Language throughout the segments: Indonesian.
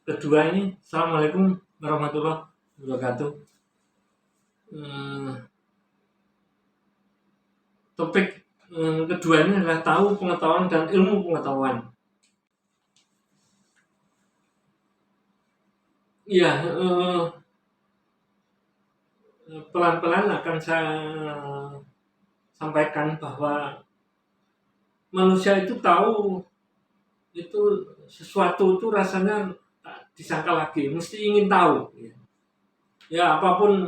kedua ini, Assalamualaikum warahmatullahi wabarakatuh. Eh, Topik kedua ini adalah tahu pengetahuan dan ilmu pengetahuan. Iya, pelan-pelan akan saya sampaikan bahwa manusia itu tahu itu sesuatu itu rasanya tak disangka lagi, mesti ingin tahu. Ya apapun,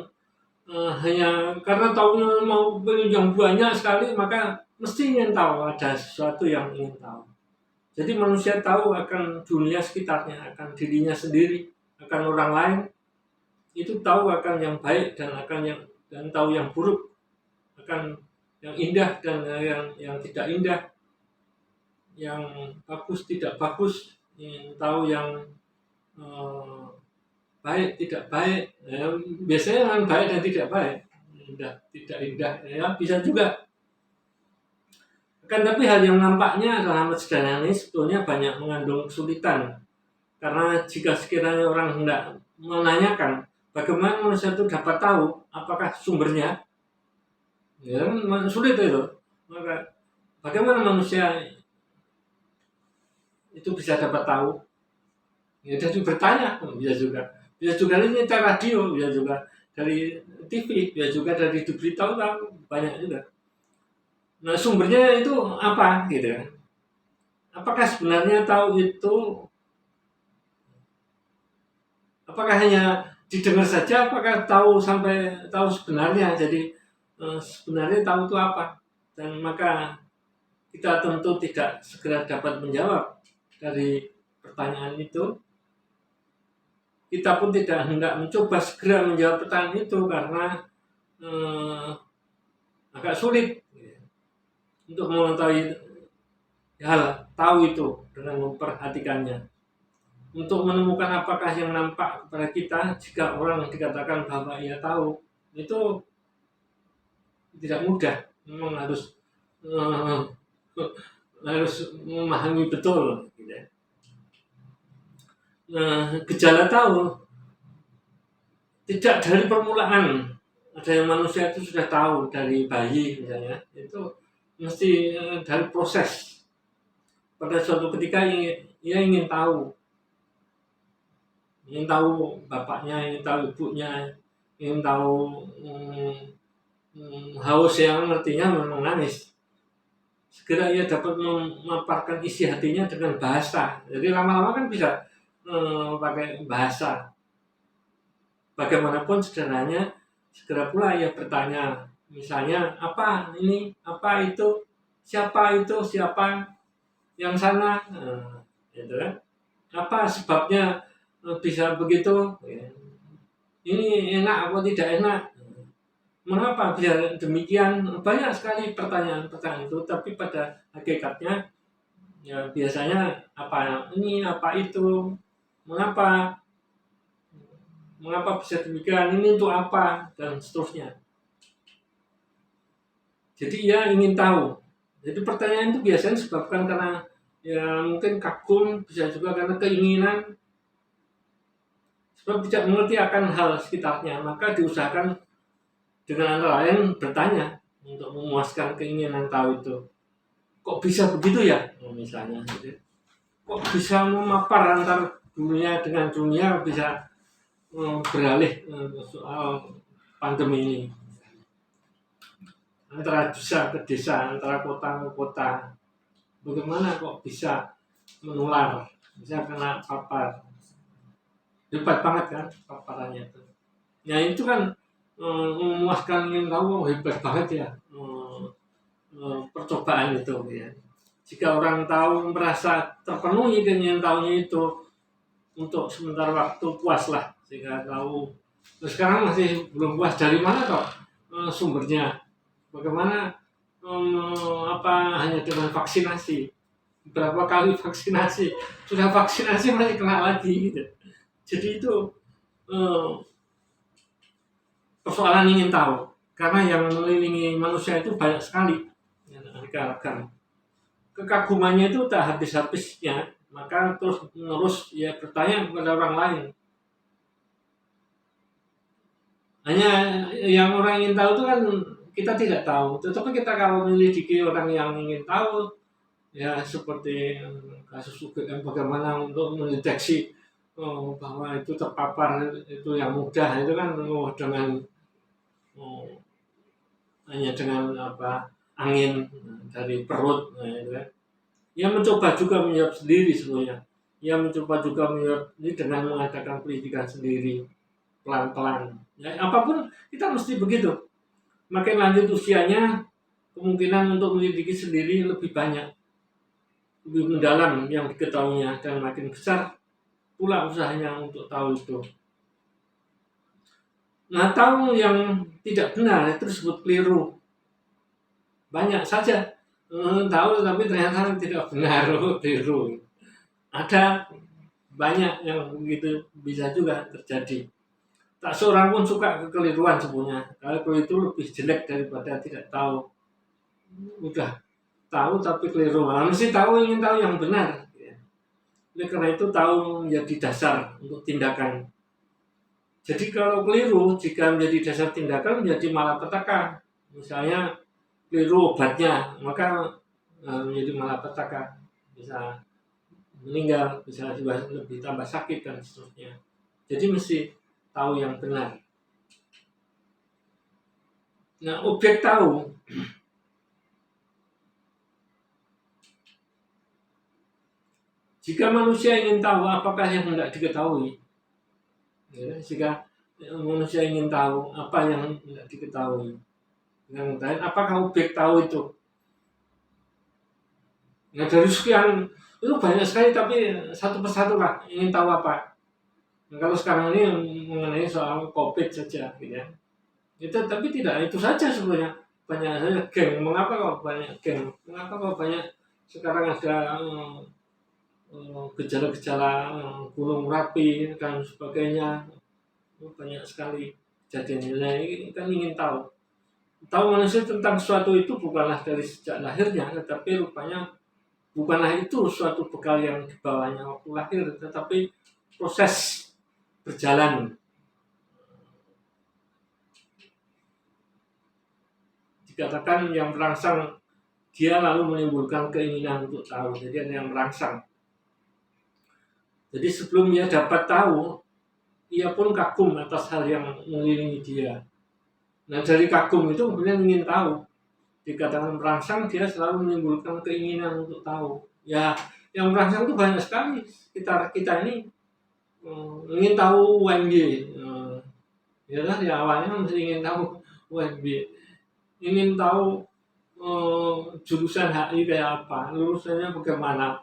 hanya karena tahunya mau yang banyak sekali, maka mesti ingin tahu, ada sesuatu yang ingin tahu. Jadi manusia tahu akan dunia sekitarnya, akan dirinya sendiri, akan orang lain. Itu tahu akan yang baik dan tahu yang buruk, akan yang indah dan yang tidak indah, yang bagus tidak bagus, yang tahu yang baik tidak baik. Biasanya yang baik dan tidak baik, indah tidak indah, ya bisa juga. Kan tapi hal yang nampaknya dalam sejarah ini sebetulnya banyak mengandung kesulitan, karena jika sekiranya orang hendak menanyakan bagaimana manusia itu dapat tahu apakah sumbernya, ya sulit itu. Maka bagaimana manusia itu bisa dapat tahu? Ya jadi bertanya, bisa juga ini cara radio, bisa juga dari TV, bisa juga dari diberitahu, banyak juga. Nah sumbernya itu apa gitu kan? Apakah sebenarnya tahu itu, apakah hanya didengar saja, apakah tahu sampai tahu sebenarnya? Jadi sebenarnya tahu itu apa? Dan maka kita tentu tidak segera dapat menjawab dari pertanyaan itu. Kita pun tidak hendak mencoba segera menjawab pertanyaan itu karena agak sulit untuk mengetahui hal tahu itu dengan memperhatikannya. Untuk menemukan apakah yang nampak kepada kita, jika orang dikatakan bahwa ia tahu, itu tidak mudah. Memang harus memahami betul. Gitu. Gejala tahu tidak dari permulaan. Ada yang manusia itu sudah tahu dari bayi misalnya, itu mesti dari proses. Pada suatu ketika ia ingin tahu bapaknya, ingin tahu ibunya, ingin tahu haus, yang ngertinya menangis. Segera ia dapat memaparkan isi hatinya dengan bahasa. Jadi lama-lama kan bisa pakai bahasa. Bagaimanapun sederhananya, segera pula ia bertanya, misalnya apa ini, apa itu, siapa itu, siapa yang sana, gitu kan? Apa sebabnya bisa begitu? Ini enak atau tidak enak? Mengapa bisa demikian? Banyak sekali pertanyaan-pertanyaan itu, tapi pada hakikatnya ya biasanya apa ini, apa itu, mengapa bisa demikian, ini untuk apa, dan seterusnya. Jadi ia ingin tahu. Jadi pertanyaan itu biasanya disebabkan karena ya mungkin kagum, bisa juga karena keinginan, sebab tidak mengerti akan hal sekitarnya, maka diusahakan dengan antara lain bertanya untuk memuaskan keinginan tahu itu. Kok bisa begitu ya, misalnya gitu. Kok bisa memapar antar dunia dengan dunia, bisa beralih soal pandemi ini, antara desa ke desa, antara kota ke kota, bagaimana kok bisa menular, bisa kena papar. Hebat banget kan paparannya itu. Ya itu kan memuaskan, yang tahu hebat banget ya percobaan itu ya. Jika orang tahu merasa terpenuhi dengan tahunya itu, untuk sementara waktu puas lah, sehingga tahu. Terus sekarang masih belum puas, dari mana kok sumbernya? Bagaimana hanya dengan vaksinasi? Berapa kali vaksinasi? Sudah vaksinasi masih kena lagi gitu. Jadi itu persoalan ingin tahu, karena yang mengelilingi manusia itu banyak sekali. Kekagumannya itu tak habis-habisnya, maka terus menerus ya bertanya kepada orang lain. Hanya yang orang ingin tahu itu kan kita tidak tahu, tetapi kita kalau menyelidiki orang yang ingin tahu, ya seperti kasus UGM bagaimana untuk mendeteksi bahwa itu terpapar itu yang mudah itu kan dengan oh, hanya dengan angin dari perut, nah, itu kan. Ia mencoba juga menyerap sendiri sebenarnya. Ia mencoba juga menyerap ini dengan mengadakan pendidikan sendiri pelan-pelan. Ya, apapun kita mesti begitu. Makin lanjut usianya, kemungkinan untuk menyelidiki sendiri lebih banyak, lebih mendalam yang diketahuinya, dan makin besar pula usahanya untuk tahu itu. Nah, tahu yang tidak benar itu disebut keliru. Banyak saja tahu tapi ternyata tidak benar, keliru. Ada banyak yang begitu bisa juga terjadi. Tak seorang pun suka kekeliruan sebenarnya. Kalau itu lebih jelek daripada tidak tahu. Udah tahu tapi keliru. Mesti tahu, ingin tahu yang benar. Oleh karena itu tahu menjadi dasar untuk tindakan. Jadi kalau keliru, jika menjadi dasar tindakan menjadi malapetaka. Misalnya keliru obatnya, maka menjadi malapetaka. Bisa meninggal, bisa juga lebih tambah sakit dan seterusnya. Jadi mesti tahu yang benar. Nah, objek tahu jika manusia ingin tahu apakah yang hendak diketahui, ya, jika manusia ingin tahu apa yang hendak diketahui, yang lain apakah objek tahu itu? Nah, dari sekian itu banyak sekali, tapi satu persatu lah ingin tahu apa. Nah, kalau sekarang ini mengenai soal COVID saja, gitu ya. Itu tapi tidak itu saja sebenarnya, banyak saja geng. Mengapa kok banyak geng? Mengapa kok banyak sekarang ada gejala-gejala gunung Merapi dan sebagainya, banyak sekali kejadian. Nah, ini kan ingin tahu manusia tentang sesuatu itu bukanlah dari sejak lahirnya, tetapi rupanya bukanlah itu suatu bekal yang dibawanya waktu lahir, tetapi proses berjalan. Dikatakan yang merangsang dia lalu menimbulkan keinginan untuk tahu. Jadi ada yang merangsang. Jadi sebelum dia dapat tahu, ia pun kagum atas hal yang mengelilingi dia. Nah, dari kagum itu kemudian ingin tahu. Dikatakan merangsang, dia selalu menimbulkan keinginan untuk tahu. Ya, yang merangsang itu banyak sekali. Kita ini ingin tahu UMY. Ya kan, ya awalnya mesti ingin tahu UMY. Ingin tahu jurusan HI kayak apa, lulusannya bagaimana,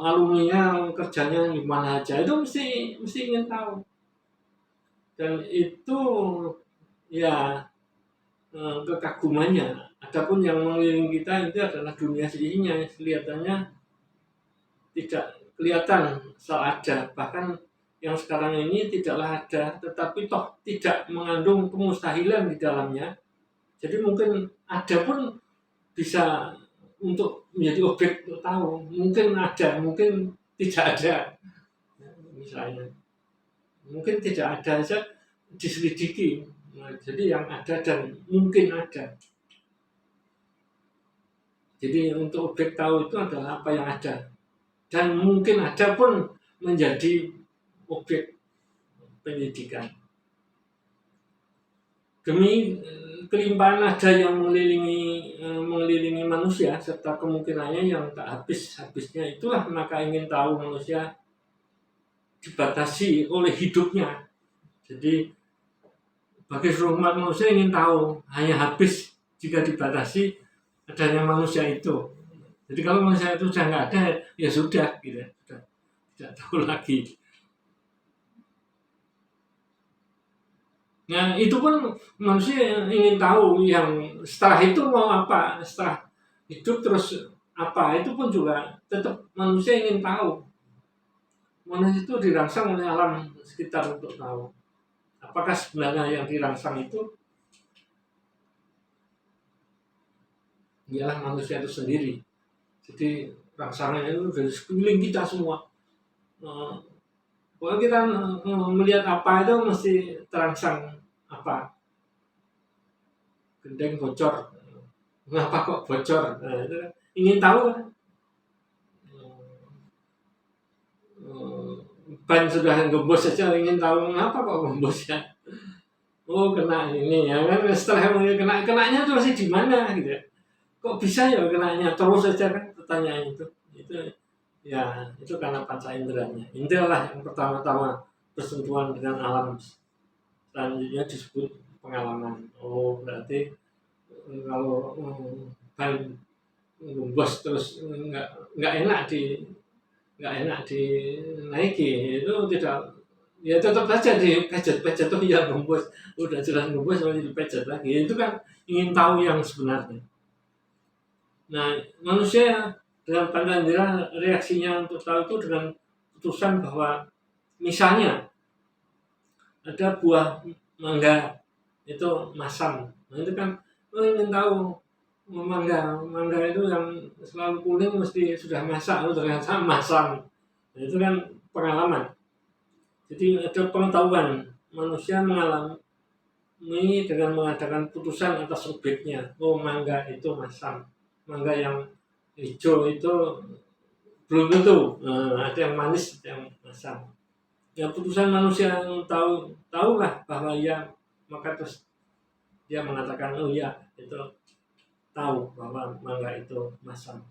alumninya kerjanya gimana aja, itu mesti ingin tahu. Dan itu ya kekagumannya. Adapun yang mengelilingi kita itu adalah dunia sisinya, kelihatannya tidak kelihatan soal ada, bahkan yang sekarang ini tidaklah ada, tetapi toh tidak mengandung kemustahilan di dalamnya. Jadi mungkin ada pun bisa untuk menjadi objek untuk tahu, mungkin ada, mungkin tidak ada, misalnya mungkin tidak ada saja diselidiki. Nah, jadi yang ada dan mungkin ada. Jadi untuk objek tahu itu adalah apa yang ada dan mungkin ada pun menjadi objek penyidikan. Demi kelimpahan ada yang mengelilingi manusia serta kemungkinannya yang tak habis-habisnya, itulah maka ingin tahu manusia dibatasi oleh hidupnya. Jadi bagi seluruh umat manusia ingin tahu hanya habis jika dibatasi adanya manusia itu. Jadi kalau manusia itu sudah nggak ada, ya sudah, gitu, sudah tidak tahu lagi. Nah, itu pun manusia ingin tahu yang setelah itu mau apa, setelah hidup terus apa, itu pun juga tetap manusia ingin tahu. Manusia itu dirangsang oleh alam sekitar untuk tahu. Apakah sebenarnya yang dirangsang itu ialah manusia itu sendiri. Jadi rangsangannya itu dari sekeliling kita semua. Pokoknya kita melihat apa itu mesti terangsang apa, gendeng bocor, ngapa kok bocor, nah, itu kan ingin tahu kan. Ban sudah gembos saja ingin tahu ngapa kok gembos ya. Oh kena ini ya kan, setelah kenanya terus di mana gitu ya. Kok bisa ya kenanya terus saja kan pertanyaan itu ya itu karena panca inderanya. Indra yang pertama-tama bersentuhan dengan alam, selanjutnya disebut pengalaman. Oh berarti kalau ban gembos terus nggak enak dinaiki itu tidak, ya tetap saja dipejet-pejet tuh ya gembos, udah jelas gembos masih dipejet lagi, itu kan ingin tahu yang sebenarnya. Nah manusia dengan panca indera reaksinya untuk tahu itu dengan putusan bahwa misalnya ada buah mangga itu masam, nah itu kan ingin tahu mangga itu yang selalu kuning mesti sudah masak, ternyata masam. Nah, itu kan pengalaman. Jadi ada pengetahuan, manusia mengalami dengan mengadakan putusan atas subjeknya. Oh mangga itu masam, mangga yang hijau itu belum tentu. Nah, ada yang manis, ada yang masam. Ya putusan manusia yang tahulah bahwa ya, maka terus dia mengatakan oh ya itu tahu bahwa mangga itu masam.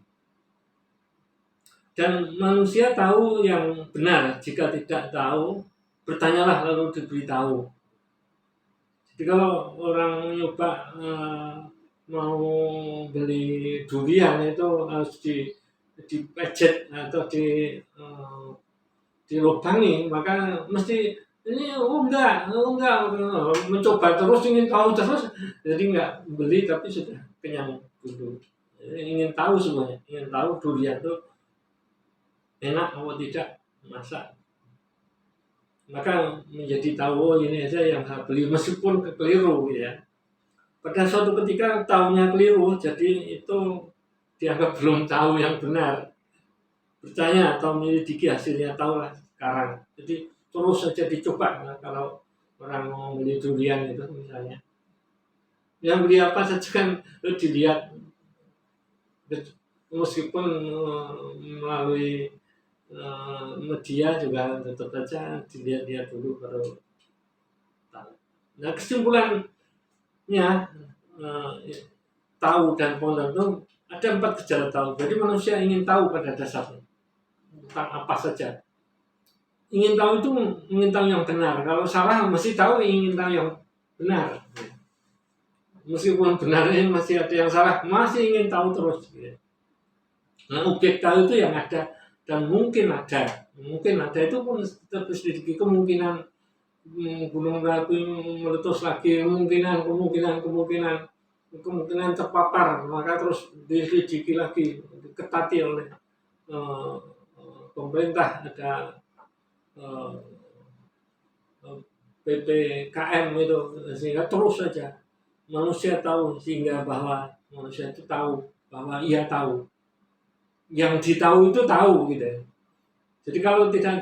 Dan manusia tahu yang benar, jika tidak tahu bertanyalah lalu diberitahu. Jadi kalau orang nyoba mau beli durian itu harus dipejet atau dilubangi, maka mesti ini enggak mencoba terus, ingin tahu terus, jadi enggak beli tapi sudah kenyang dulu. Ingin tahu semuanya, ingin tahu durian itu enak atau tidak masak, maka menjadi tahu ini aja yang harus beli meskipun keliru ya. Pada suatu ketika tahunya keliru, jadi itu dianggap belum tahu yang benar. Bertanya atau menyelidiki hasilnya tahulah sekarang. Jadi terus saja dicoba. Nah, kalau orang mau beli durian itu misalnya, yang beli apa saja kan dilihat, meskipun melalui media juga tetap saja dilihat dulu baru tahu. Nah kesimpulannya tahu dan pengetahuan itu ada 4 gejala tahu. Jadi manusia ingin tahu pada dasarnya tentang apa saja. Ingin tahu itu ingin tahu yang benar. Kalau salah mesti tahu ingin tahu yang benar. Meskipun benarnya masih ada yang salah, masih ingin tahu terus. Nah objek tahu itu yang ada dan mungkin ada itu pun terus sedikit kemungkinan gunung berapi meletus lagi, kemungkinan terpapar, maka terus diselidiki lagi, diketati oleh pemerintah, ada PPKM itu, sehingga terus saja manusia tahu, sehingga bahwa manusia itu tahu bahwa ia tahu, yang ditahu itu tahu gitu. Jadi kalau tidak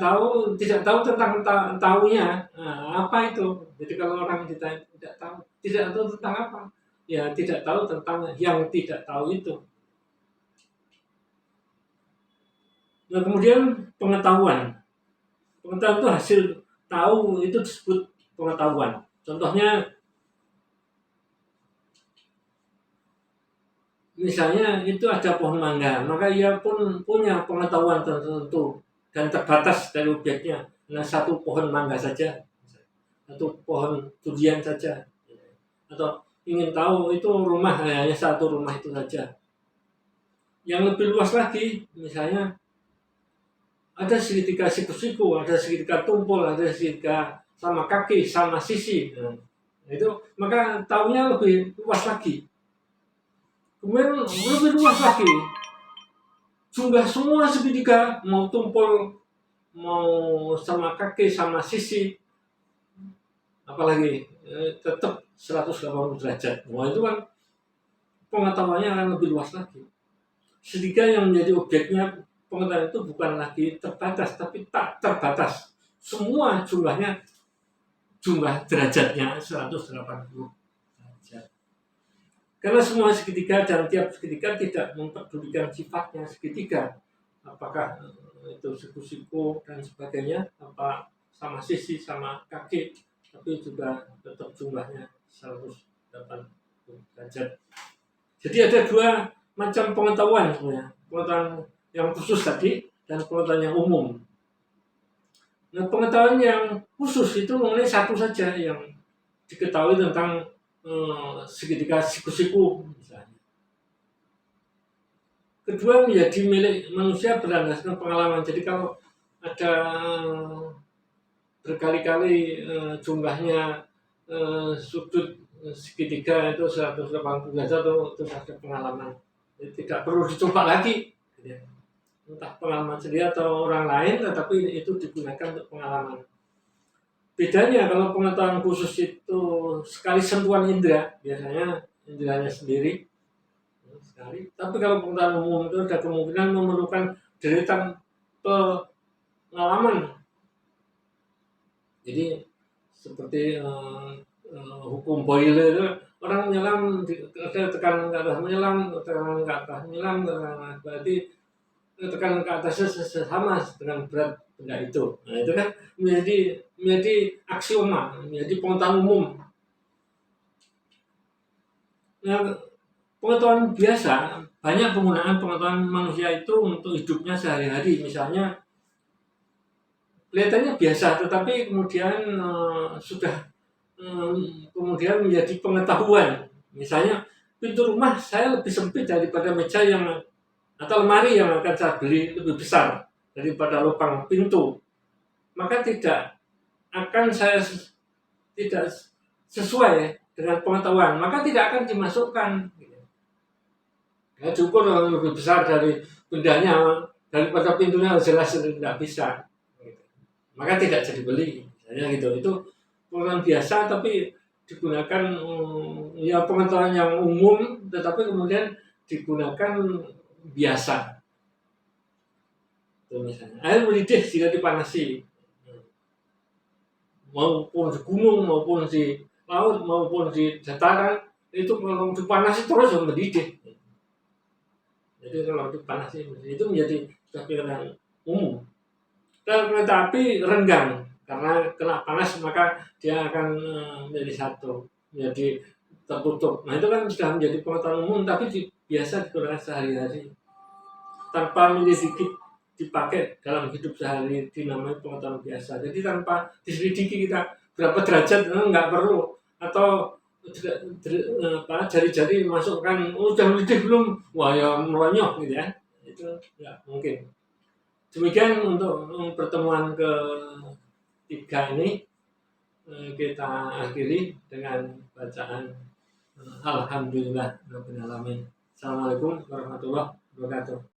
tahu tentang tahunya, nah, apa itu? Jadi kalau orang tidak tahu tentang apa, ya tidak tahu tentang yang tidak tahu itu. Nah kemudian pengetahuan itu hasil tahu, itu disebut pengetahuan. Contohnya, misalnya itu ada pohon mangga, maka ia pun punya pengetahuan tertentu dan terbatas dari objeknya. Nah satu pohon mangga saja, satu pohon durian saja, atau ingin tahu itu rumah, hanya satu rumah itu saja. Yang lebih luas lagi, misalnya ada segitiga siku-siku, ada segitiga tumpul, ada segitiga sama kaki, sama sisi. Nah, itu maka tahunya lebih luas lagi. Kemudian lebih luas lagi, jumlah semua segitiga, mau tumpul, mau sama kaki, sama sisi, apalagi tetap 180 derajat. Wah itu kan pengetahuannya akan lebih luas lagi. Segitiga yang menjadi objeknya pengetahuan itu bukan lagi terbatas, tapi tak terbatas. Semua jumlah derajatnya 180 derajat. Karena semua segitiga dan tiap segitiga tidak memperdulikan sifatnya segitiga. Apakah itu siku-siku dan sebagainya, apa sama sisi, sama kaki, tapi juga tetap jumlahnya 180 derajat. Jadi ada dua macam pengetahuan sebenarnya. Pengetahuan yang khusus tadi dan pengetahuan yang umum. Nah, pengetahuan yang khusus itu mengenai satu saja yang diketahui tentang segitiga siku-siku misalnya. Kedua menjadi milik manusia berdasarkan pengalaman. Jadi kalau ada berkali-kali jumlahnya sudut segitiga itu 180 derajat itu ada pengalaman. Jadi tidak perlu dicoba lagi. Entah pengalaman sendiri atau orang lain, tetapi itu digunakan untuk pengalaman. Bedanya kalau pengetahuan khusus itu sekali sentuhan indera, biasanya inderanya sendiri sekali. Tapi kalau pengetahuan umum itu ada kemungkinan memerlukan deretan pengalaman. Jadi seperti hukum Boyle itu orang menyelam tekan ke atas menyelam, tekan ke atas menyelam, berarti tekanan ke atasnya sama dengan berat benda itu. Nah, itu kan menjadi aksioma, menjadi pengetahuan umum. Nah, pengetahuan biasa, banyak penggunaan pengetahuan manusia itu untuk hidupnya sehari-hari. Misalnya, kelihatannya biasa, tetapi kemudian sudah kemudian menjadi pengetahuan. Misalnya, pintu rumah saya lebih sempit daripada meja yang atau lemari yang akan saya beli lebih besar daripada lubang pintu. Maka tidak akan saya tidak sesuai dengan pengetahuan, maka tidak akan dimasukkan. Ya, cukup lebih besar dari bendanya daripada pintunya jelas tidak bisa. Maka tidak jadi beli. Misalnya gitu. Itu pengetahuan biasa tapi digunakan ya pengetahuan yang umum, tetapi kemudian digunakan biasa. Itu misalnya air mendidih jika dipanasi, maupun di gunung maupun di laut maupun di dataran, itu kalau dipanasi terus mendidih. Jadi kalau dipanasi itu menjadi pikiran umum. Kalau kereta api renggang karena kena panas maka dia akan menjadi satu, menjadi tertutup. Nah itu kan sudah menjadi pengetahuan umum tapi biasa digunakan sehari-hari tanpa menyelidiki dipakai dalam hidup sehari, dinamai pengetahuan biasa. Jadi tanpa diselidiki kita berapa derajat nggak perlu, atau jari-jari masukkan udah mendidih belum, wah ya meronyok gitu ya, itu nggak mungkin. Demikian untuk pertemuan ketiga ini kita akhiri dengan bacaan Alhamdulillah Rabbil Alamin. Assalamualaikum warahmatullahi wabarakatuh.